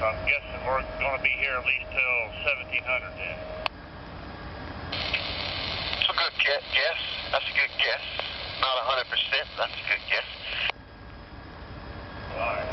I'm guessing we're going to be here at least till 1700 then. That's a good guess. That's a good guess. Not 100%, that's a good guess. All right.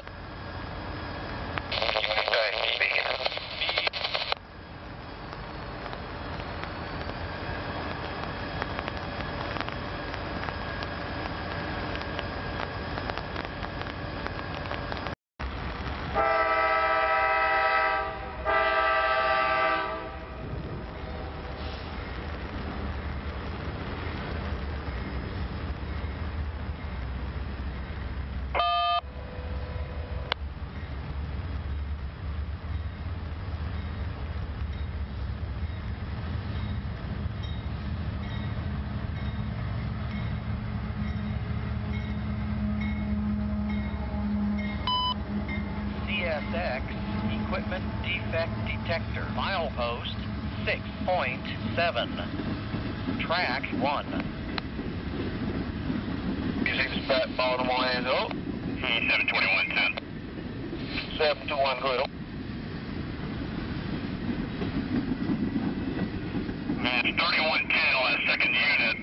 CSX equipment defect detector. Milepost 6.7. Track 1. Dispatch Baltimore, hands up. 72110. 721, go ahead. It's 3110 on that second unit.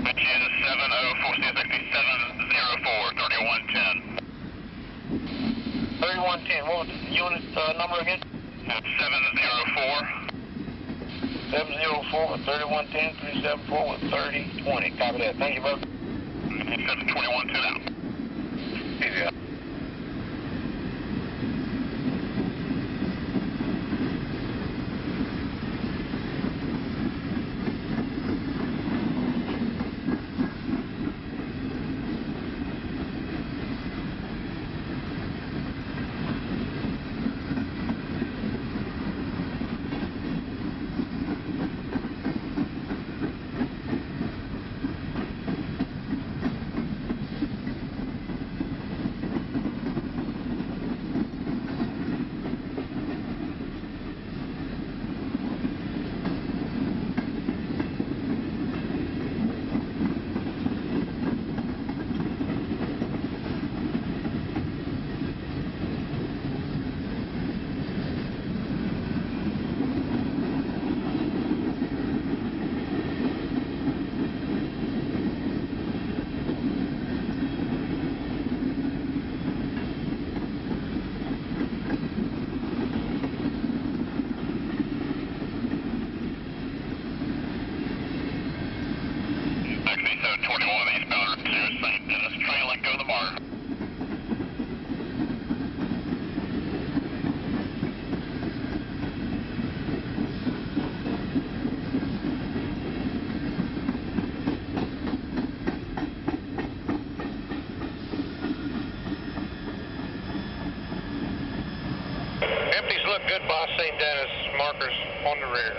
Again, 704, CSX 704, 3110. 3110, what was the unit number again? 704. 704 with 3110, 374 with 3020. Copy that. Thank you, brother. 72110 out. Easy out. Empties look good, boss. St. Denis markers on the rear.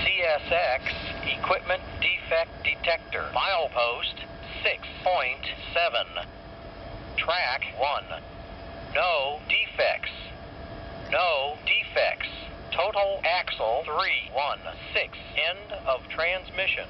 CSX equipment defect detector. Milepost 6.7. Track 1. No defects. No defects. Total axle 316. End of transmission.